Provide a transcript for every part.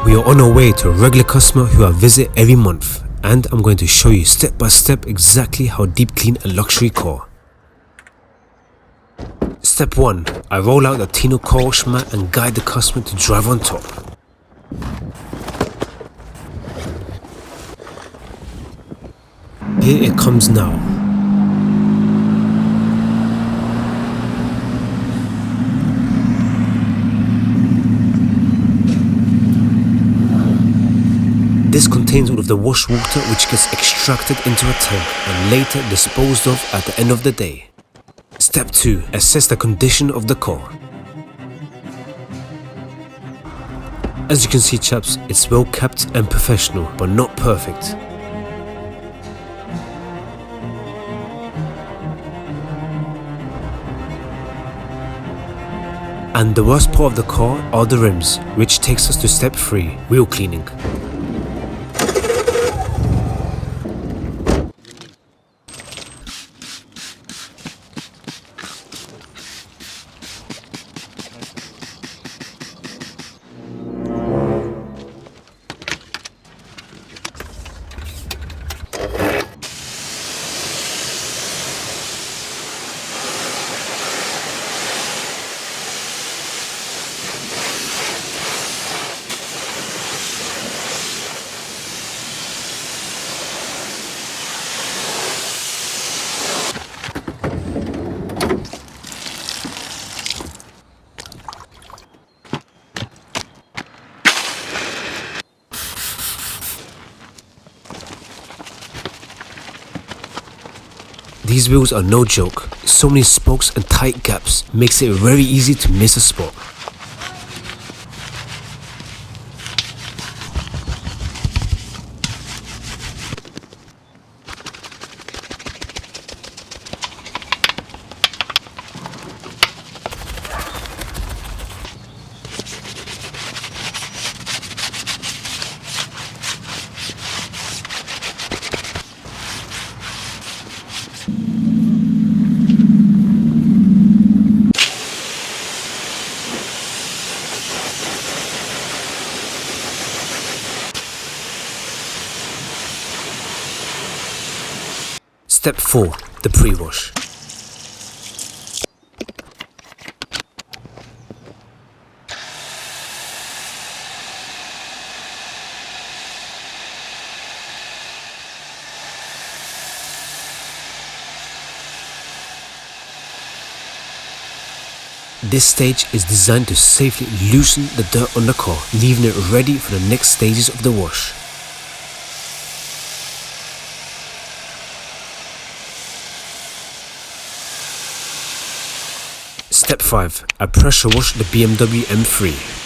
We are on our way to a regular customer who I visit every month, and I'm going to show you step by step exactly how deep clean a luxury car. Step 1. I roll out the Tino car wash mat and guide the customer to drive on top. Here it comes now. This contains all of the wash water which gets extracted into a tank and later disposed of at the end of the day. Step 2. Assess the condition of the car. As you can see, chaps, it's well kept and professional, but not perfect. And the worst part of the car are the rims, which takes us to step 3, wheel cleaning. These wheels are no joke. So many spokes and tight gaps makes it very easy to miss a spot. Step 4. The pre-wash. This stage is designed to safely loosen the dirt on the car, leaving it ready for the next stages of the wash. Step 5. I pressure wash the BMW M3.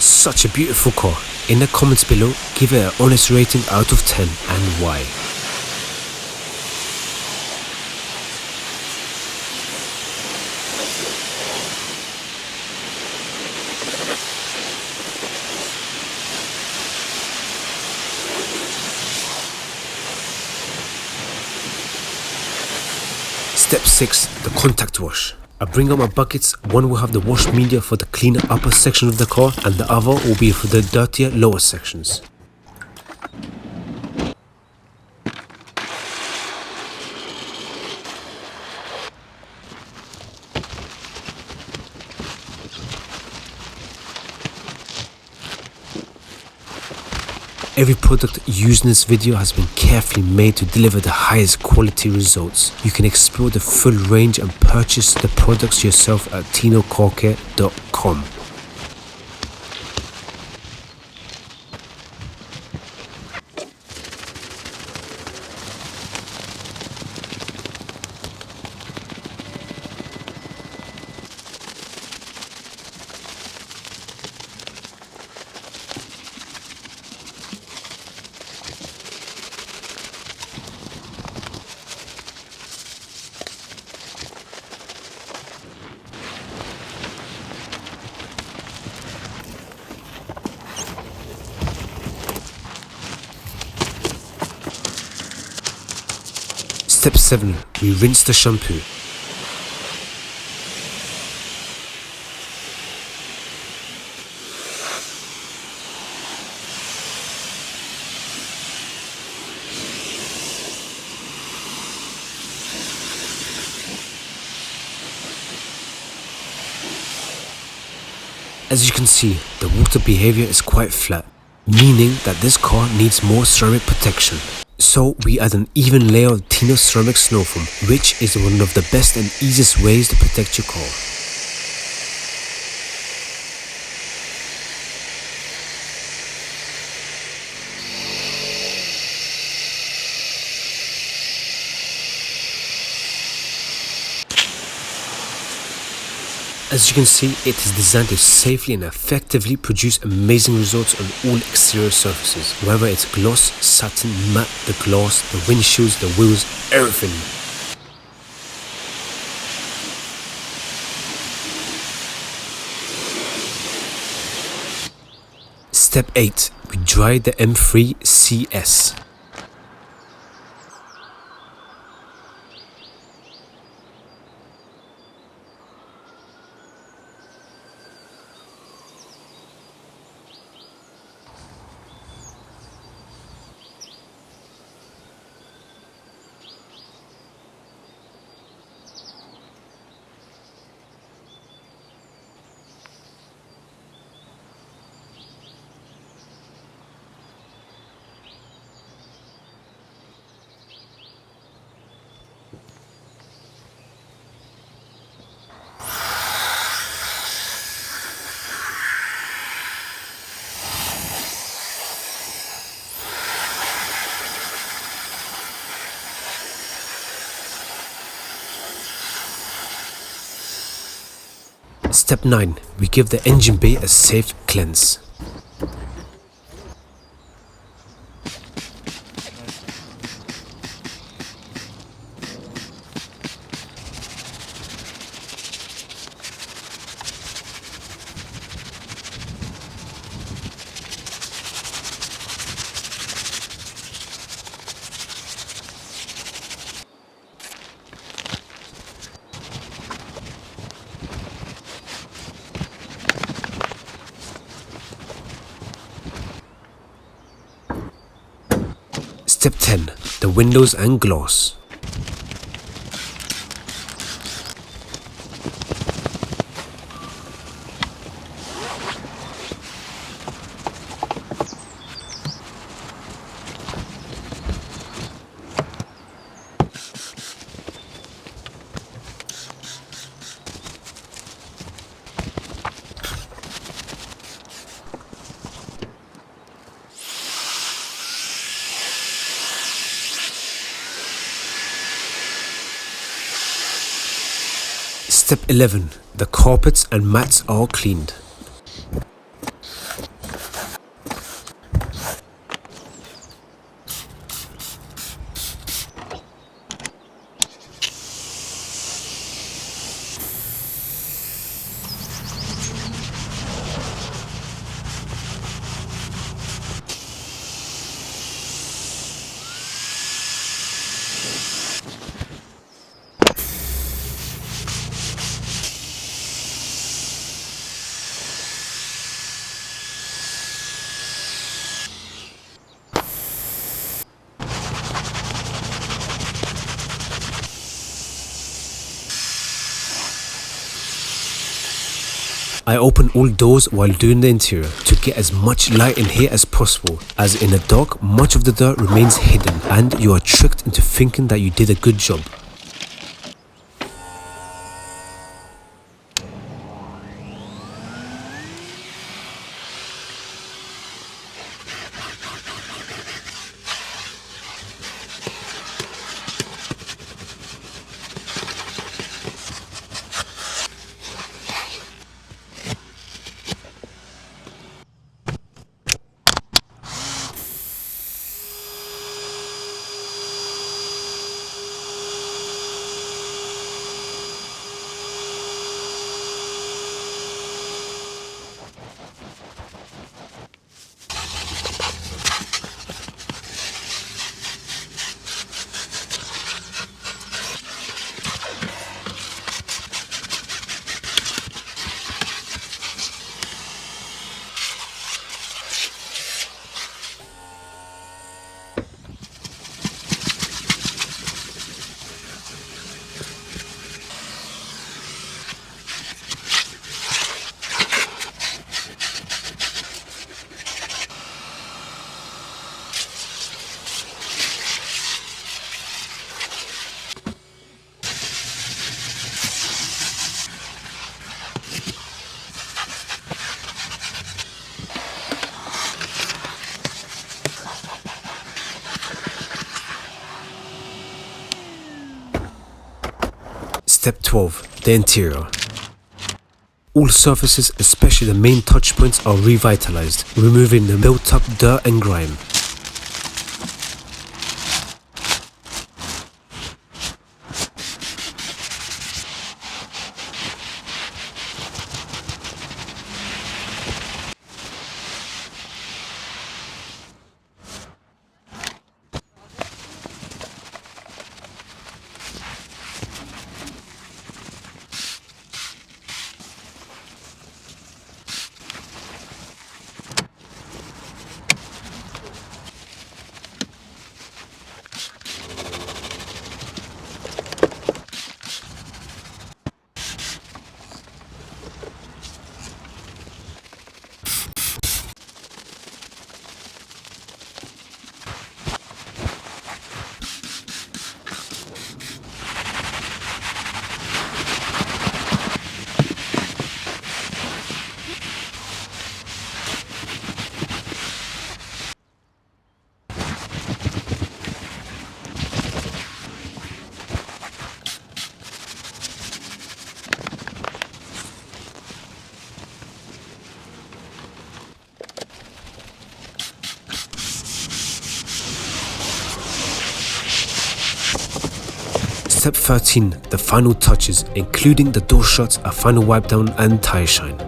Such a beautiful car. In the comments below, give it an honest rating out of 10 and why. Step 6. The contact wash. I bring out my buckets. One will have the wash media for the cleaner upper section of the car and the other will be for the dirtier lower sections. Every product used in this video has been carefully made to deliver the highest quality results. You can explore the full range and purchase the products yourself at tinocarcare.com. Step 7. We rinse the shampoo. As you can see, the water behavior is quite flat, meaning that this car needs more ceramic protection. So we add an even layer of Tino ceramic snow foam, which is one of the best and easiest ways to protect your car. As you can see, it is designed to safely and effectively produce amazing results on all exterior surfaces, whether it's gloss, satin, matte, the glass, the windshields, the wheels, everything. Step 8. We dry the M3 CS. Step 9. We give the engine bay a safe cleanse. Step 10. The windows and glass. Step 11. The carpets and mats are cleaned. I open all doors while doing the interior to get as much light in here as possible, as in the dark much of the dirt remains hidden and you are tricked into thinking that you did a good job. Step 12. The interior. All surfaces, especially the main touch points, are revitalized, removing the built-up dirt and grime. Step 13. The final touches, including the door shuts, a final wipe down and tire shine.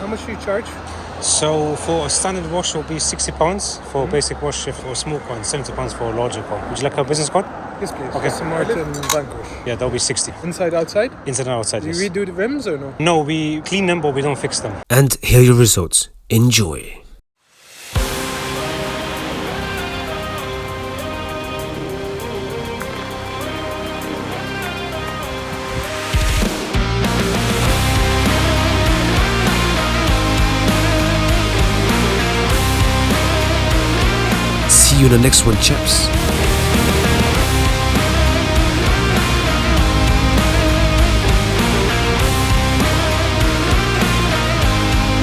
How much do you charge? So for a standard wash it will be £60, for a basic wash, for a small one, £70 for a larger one. Would you like a business card? Yes, please. Okay. Aston Martin Vanquish. Yeah, that'll be 60. Inside, outside? Inside and outside, Do yes. you redo the rims or no? No, we clean them, but we don't fix them. And here are your results. Enjoy. See you in the next one, chaps.